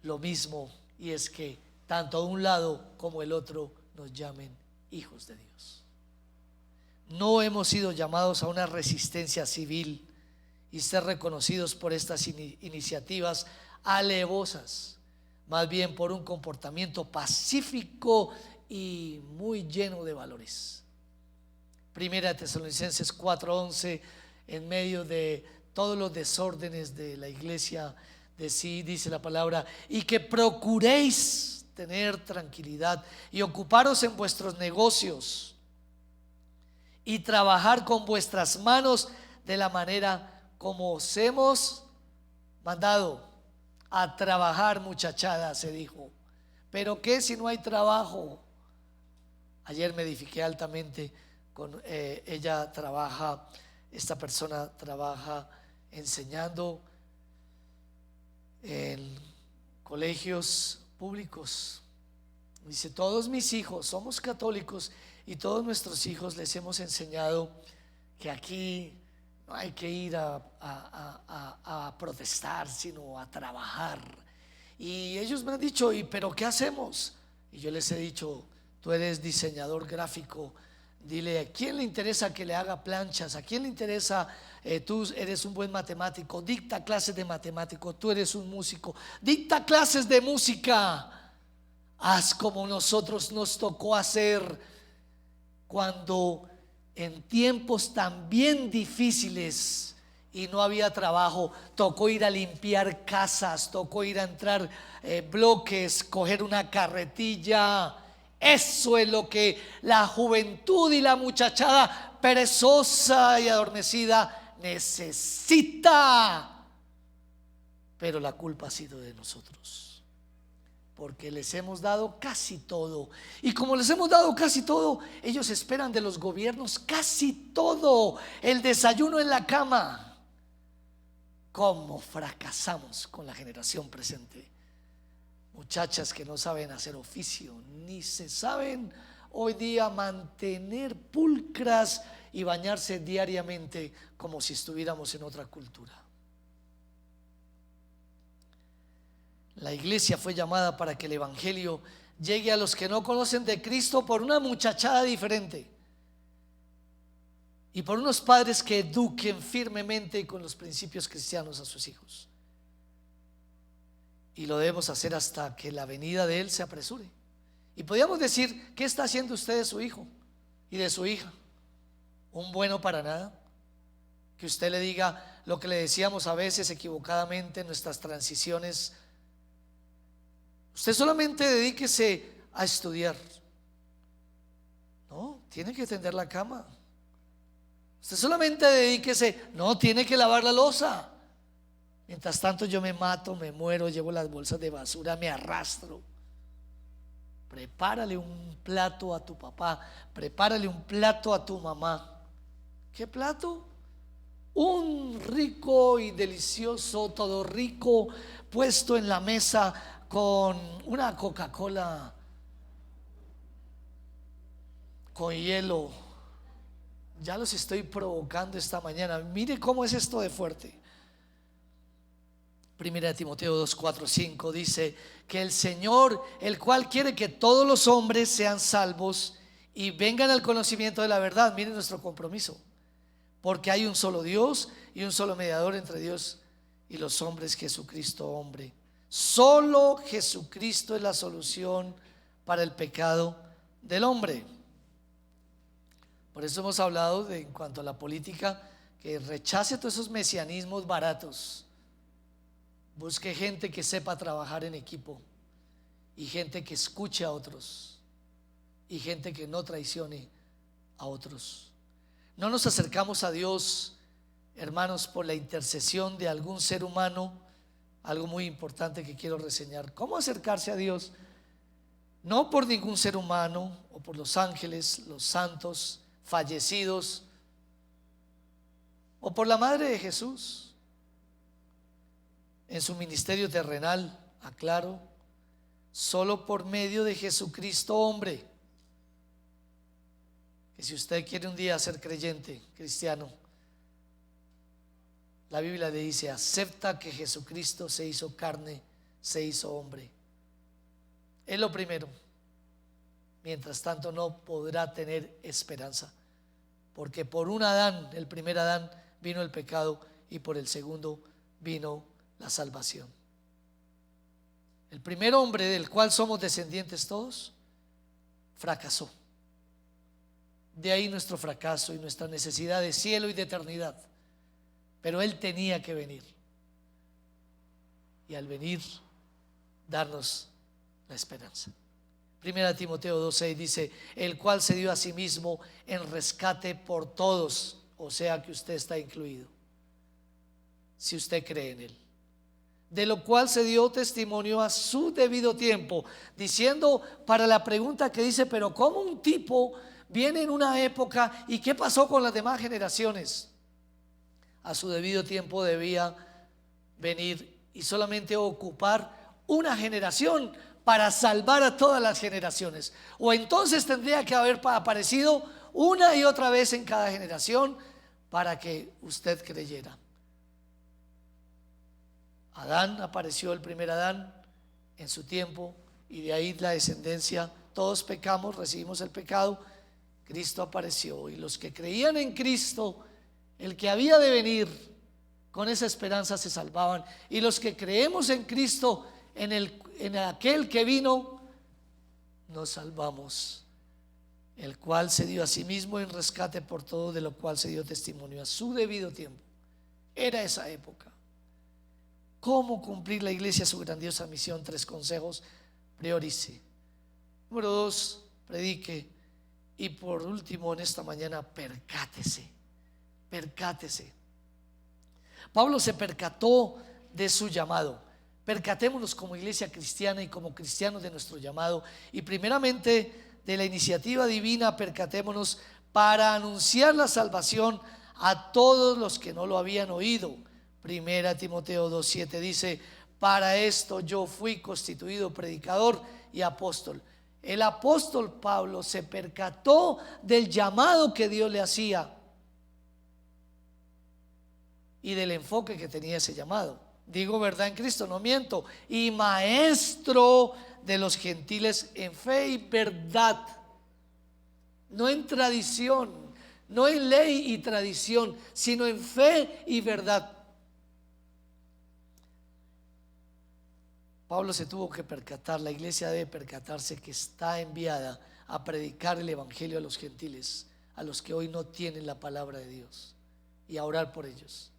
lo mismo, y es que tanto un lado como el otro nos llamen hijos de Dios. No hemos sido llamados a una resistencia civil y ser reconocidos por estas iniciativas alevosas, más bien por un comportamiento pacífico y muy lleno de valores. Primera Tesalonicenses 4:11, en medio de todos los desórdenes de la iglesia de sí, dice la palabra: y que procuréis tener tranquilidad y ocuparos en vuestros negocios y trabajar con vuestras manos de la manera como os hemos mandado. A trabajar, muchachada, se dijo. ¿Pero qué si no hay trabajo? Ayer me edifiqué altamente con ella. Trabaja, esta persona trabaja enseñando en colegios públicos. Dice: todos mis hijos somos católicos y todos nuestros hijos les hemos enseñado que aquí no hay que ir a protestar, sino a trabajar. Y ellos me han dicho: ¿y pero qué hacemos? Y yo les he dicho: tú eres diseñador gráfico, dile, ¿a quién le interesa que le haga planchas? ¿A quién le interesa? Tú eres un buen matemático, dicta clases de matemático. Tú eres un músico, dicta clases de música. Haz como nosotros nos tocó hacer cuando en tiempos tan bien difíciles y no había trabajo, tocó ir a limpiar casas, tocó ir a entrar bloques, coger una carretilla. Eso es lo que la juventud y la muchachada perezosa y adormecida necesita. Pero la culpa ha sido de nosotros, porque les hemos dado casi todo. Y como les hemos dado casi todo, ellos esperan de los gobiernos casi todo. El desayuno en la cama. ¿Cómo fracasamos con la generación presente? Muchachas que no saben hacer oficio, ni se saben hoy día mantener pulcras y bañarse diariamente como si estuviéramos en otra cultura. La iglesia fue llamada para que el evangelio llegue a los que no conocen de Cristo por una muchachada diferente y por unos padres que eduquen firmemente con los principios cristianos a sus hijos. Y lo debemos hacer hasta que la venida de Él se apresure. Y podríamos decir: ¿qué está haciendo usted de su hijo y de su hija? Un bueno para nada. Que usted le diga lo que le decíamos a veces equivocadamente en nuestras transiciones: usted solamente dedíquese a estudiar. No, tiene que tender la cama. Usted solamente dedíquese, no, tiene que lavar la loza. Mientras tanto yo me mato, me muero, llevo las bolsas de basura, me arrastro. Prepárale un plato a tu papá, prepárale un plato a tu mamá. ¿Qué plato? Un rico y delicioso, todo rico, puesto en la mesa con una Coca-Cola con hielo. Ya los estoy provocando esta mañana. Mire cómo es esto de fuerte. Primera de Timoteo 2, 4, 5 dice que el Señor, el cual quiere que todos los hombres sean salvos y vengan al conocimiento de la verdad. Miren nuestro compromiso, porque hay un solo Dios y un solo mediador entre Dios y los hombres, Jesucristo hombre. Solo Jesucristo es la solución para el pecado del hombre. Por eso hemos hablado de, en cuanto a la política, que rechace todos esos mesianismos baratos. Busque gente que sepa trabajar en equipo y gente que escuche a otros y gente que no traicione a otros. No nos acercamos a Dios, hermanos, por la intercesión de algún ser humano. Algo muy importante que quiero reseñar: ¿cómo acercarse a Dios? No por ningún ser humano o por los ángeles, los santos fallecidos, o por la madre de Jesús en su ministerio terrenal, aclaro, solo por medio de Jesucristo hombre. Que si usted quiere un día ser creyente, cristiano, la Biblia le dice: acepta que Jesucristo se hizo carne, se hizo hombre. Es lo primero. Mientras tanto no podrá tener esperanza, porque por un Adán, el primer Adán, vino el pecado, y por el segundo vino la salvación. El primer hombre del cual somos descendientes todos fracasó. De ahí nuestro fracaso y nuestra necesidad de cielo y de eternidad. Pero Él tenía que venir. Y al venir, darnos la esperanza. Primera Timoteo 2:6 dice: el cual se dio a sí mismo en rescate por todos. O sea que usted está incluido, si usted cree en Él. De lo cual se dio testimonio a su debido tiempo, diciendo, para la pregunta que dice: pero ¿cómo un tipo viene en una época y qué pasó con las demás generaciones? A su debido tiempo debía venir y solamente ocupar una generación para salvar a todas las generaciones. O entonces tendría que haber aparecido una y otra vez en cada generación para que usted creyera. Adán apareció, el primer Adán, en su tiempo, y de ahí la descendencia. Todos pecamos, recibimos el pecado. Cristo apareció, y los que creían en Cristo, el que había de venir, con esa esperanza se salvaban. Y los que creemos en Cristo, en aquel que vino, nos salvamos, el cual se dio a sí mismo en rescate por todo, de lo cual se dio testimonio a su debido tiempo. Era esa época. ¿Cómo cumplir la iglesia su grandiosa misión? 3 consejos. Priorice. Número 2, predique. Y por último, en esta mañana, percátese. Pablo se percató de su llamado. Percatémonos como iglesia cristiana y como cristianos de nuestro llamado. Y primeramente de la iniciativa divina, percatémonos para anunciar la salvación a todos los que no lo habían oído. Primera Timoteo 2:7 dice: para esto yo fui constituido predicador y apóstol. El apóstol Pablo se percató del llamado que Dios le hacía y del enfoque que tenía ese llamado. Digo verdad en Cristo, no miento. Y maestro de los gentiles en fe y verdad, no en tradición, no en ley y tradición, sino en fe y verdad. Pablo se tuvo que percatar, la iglesia debe percatarse que está enviada a predicar el evangelio a los gentiles, a los que hoy no tienen la palabra de Dios, y a orar por ellos,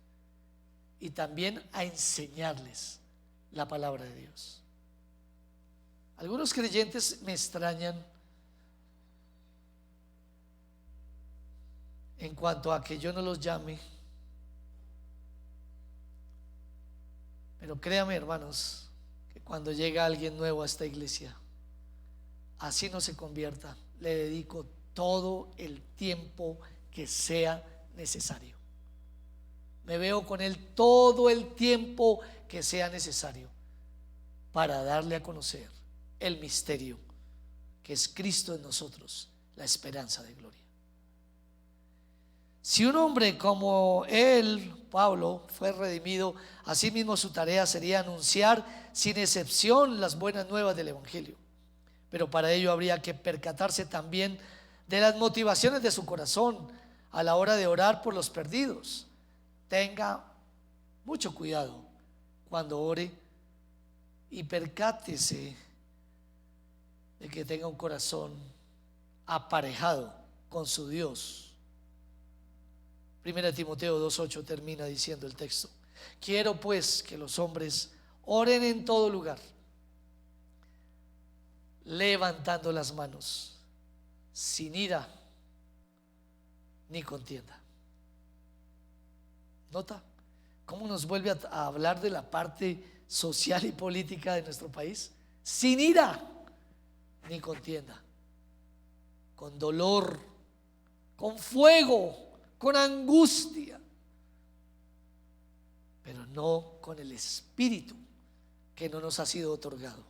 y también a enseñarles la palabra de Dios. Algunos creyentes me extrañan en cuanto a que yo no los llame, pero créame, hermanos, cuando llega alguien nuevo a esta iglesia, así no se convierta, le dedico todo el tiempo que sea necesario. Me veo con él todo el tiempo que sea necesario para darle a conocer el misterio que es Cristo en nosotros, la esperanza de gloria. Si un hombre como él, Pablo, fue redimido, asimismo su tarea sería anunciar sin excepción las buenas nuevas del evangelio. Pero para ello habría que percatarse también de las motivaciones de su corazón a la hora de orar por los perdidos. Tenga mucho cuidado cuando ore y percátese de que tenga un corazón aparejado con su Dios. Primera Timoteo 2:8 termina diciendo el texto: quiero pues que los hombres oren en todo lugar, levantando las manos, sin ira ni contienda. ¿Nota cómo nos vuelve a hablar de la parte social y política de nuestro país? Sin ira ni contienda, con dolor, con fuego, con angustia, pero no con el espíritu que no nos ha sido otorgado.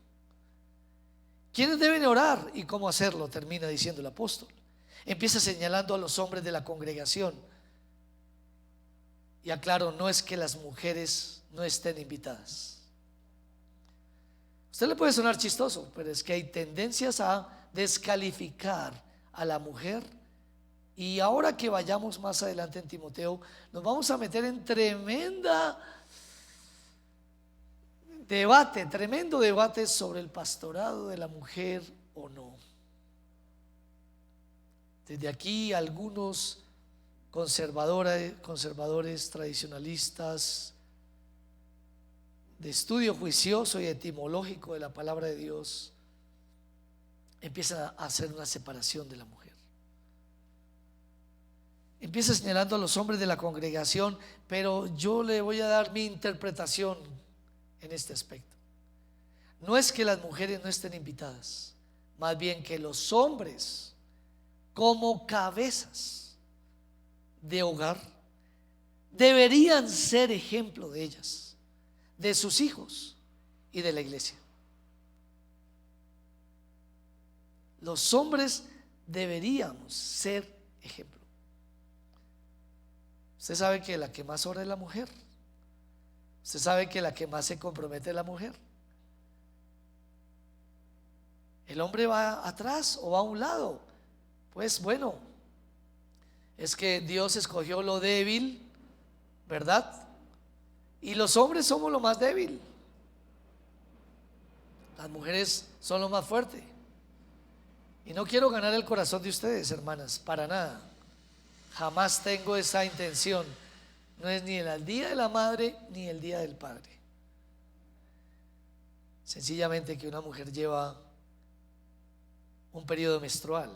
¿Quiénes deben orar y cómo hacerlo? Termina diciendo el apóstol. Empieza señalando a los hombres de la congregación. Y aclaro, no es que las mujeres no estén invitadas. Usted le puede sonar chistoso, pero es que hay tendencias a descalificar a la mujer Y ahora que vayamos más adelante en Timoteo, nos vamos a meter en tremendo debate sobre el pastorado de la mujer o no. Desde aquí algunos conservadores tradicionalistas de estudio juicioso y etimológico de la palabra de Dios empiezan a hacer una separación de la mujer. Empieza señalando a los hombres de la congregación, pero yo le voy a dar mi interpretación en este aspecto. No es que las mujeres no estén invitadas, más bien que los hombres, como cabezas de hogar, deberían ser ejemplo de ellas, de sus hijos y de la iglesia. Los hombres deberíamos ser ejemplo. Usted sabe que la que más ora es la mujer. Usted sabe que la que más se compromete es la mujer. El hombre va atrás o va a un lado. Pues bueno, es que Dios escogió lo débil, ¿verdad? Y los hombres somos lo más débil. Las mujeres son lo más fuerte. Y no quiero ganar el corazón de ustedes, hermanas, para nada. Jamás tengo esa intención. No es ni el día de la madre ni el día del padre. Sencillamente que una mujer lleva un periodo menstrual.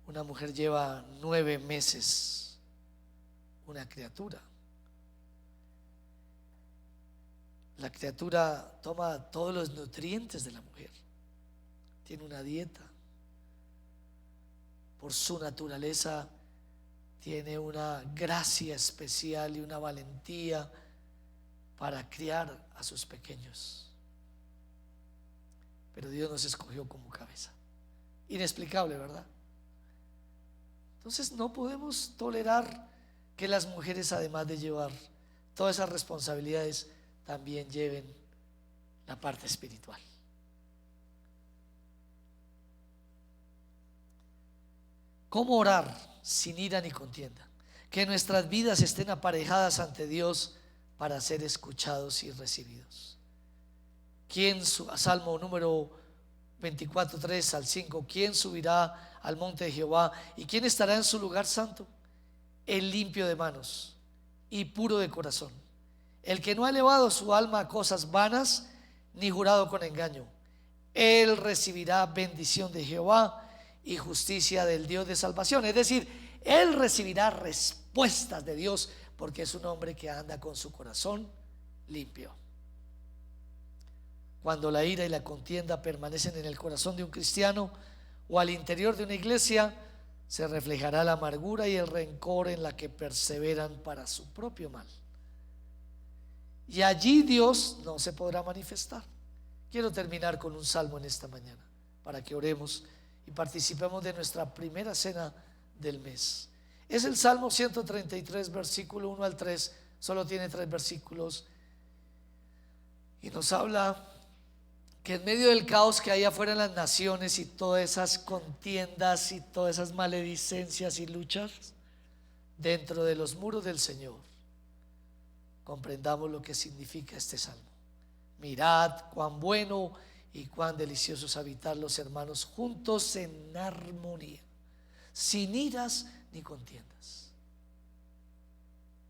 Una mujer lleva 9 meses una criatura. La criatura toma todos los nutrientes de la mujer. Tiene una dieta. Por su naturaleza tiene una gracia especial y una valentía para criar a sus pequeños. Pero Dios nos escogió como cabeza. Inexplicable, ¿verdad? Entonces no podemos tolerar que las mujeres, además de llevar todas esas responsabilidades, también lleven la parte espiritual. ¿Cómo orar sin ira ni contienda? Que nuestras vidas estén aparejadas ante Dios para ser escuchados y recibidos. Salmo número 24, 3 al 5. ¿Quién subirá al monte de Jehová? ¿Y quién estará en su lugar santo? El limpio de manos y puro de corazón, el que no ha elevado su alma a cosas vanas, ni jurado con engaño. Él recibirá bendición de Jehová y justicia del Dios de salvación. Es decir, él recibirá respuestas de Dios, porque es un hombre que anda con su corazón limpio. Cuando la ira y la contienda permanecen en el corazón de un cristiano o al interior de una iglesia, se reflejará la amargura y el rencor en la que perseveran para su propio mal. Y allí Dios no se podrá manifestar. Quiero terminar con un salmo en esta mañana para que oremos y participemos de nuestra primera cena del mes. Es el Salmo 133, versículo 1 al 3. Solo tiene 3 versículos y nos habla que en medio del caos que hay afuera en las naciones y todas esas contiendas y todas esas maledicencias y luchas, dentro de los muros del Señor comprendamos lo que significa este salmo. Mirad cuán bueno y cuán delicioso es habitar los hermanos juntos en armonía, sin iras ni contiendas,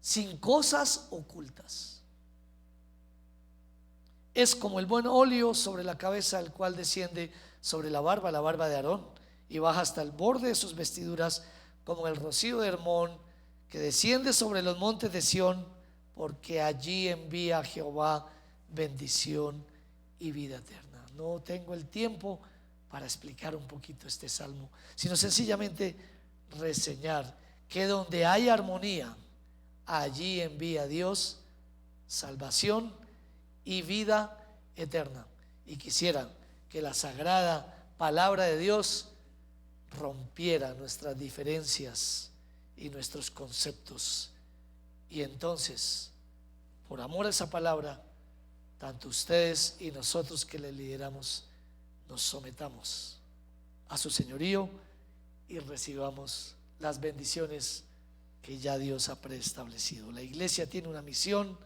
sin cosas ocultas. Es como el buen óleo sobre la cabeza, el cual desciende sobre la barba de Aarón, y baja hasta el borde de sus vestiduras, como el rocío de Hermón, que desciende sobre los montes de Sión, porque allí envía Jehová bendición y vida eterna. No tengo el tiempo para explicar un poquito este salmo, sino sencillamente reseñar que donde hay armonía, allí envía Dios salvación y vida eterna. Y quisiera que la sagrada palabra de Dios rompiera nuestras diferencias y nuestros conceptos, y entonces, por amor a esa palabra, tanto ustedes y nosotros que le lideramos, nos sometamos a su señorío y recibamos las bendiciones que ya Dios ha preestablecido. La iglesia tiene una misión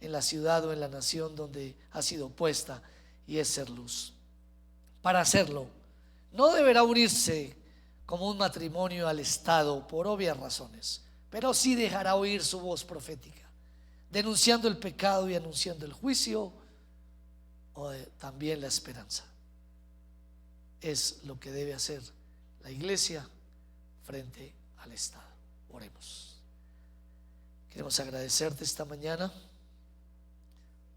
en la ciudad o en la nación donde ha sido puesta, y es ser luz. Para hacerlo, no deberá unirse como un matrimonio al Estado por obvias razones, pero sí dejará oír su voz profética, denunciando el pecado y anunciando el juicio, o también la esperanza. Es lo que debe hacer la iglesia frente al Estado. Oremos. Queremos agradecerte esta mañana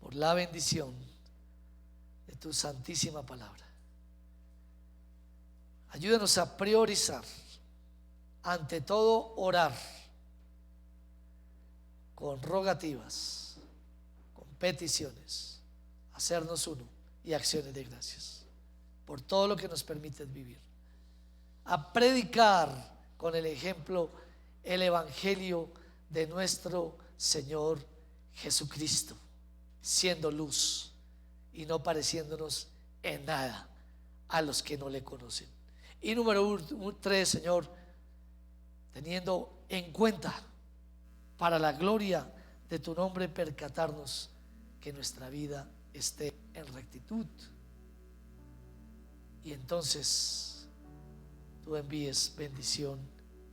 por la bendición de tu santísima palabra. Ayúdanos a priorizar, ante todo orar, con rogativas, con peticiones, hacernos uno y acciones de gracias por todo lo que nos permites vivir. A predicar con el ejemplo el evangelio de nuestro Señor Jesucristo, siendo luz y no pareciéndonos en nada a los que no le conocen. Y número 3, Señor, teniendo en cuenta para la gloria de tu nombre, percatarnos que nuestra vida esté en rectitud, y entonces tú envíes bendición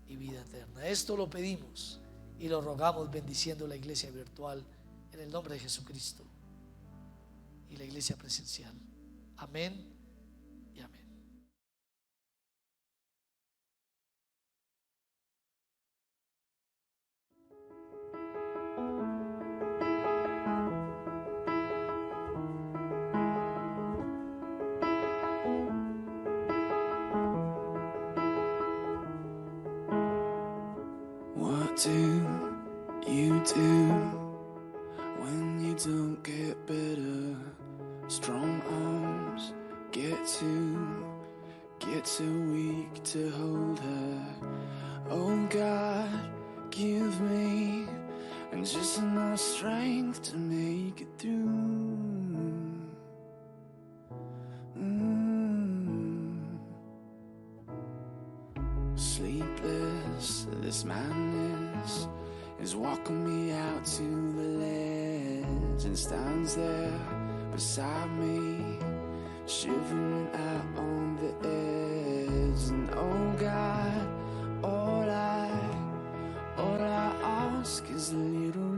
y vida eterna. Esto lo pedimos y lo rogamos bendiciendo la iglesia virtual en el nombre de Jesucristo y la iglesia presencial. Amén y amén. What do you do when you don't get better? Strong arms get too weak to hold her. Oh God, give me and just enough strength to make it through. Sleepless, this madness is walking me out to the ledge, and stands there beside me, shivering out on the edge. And oh God, all I ask is a little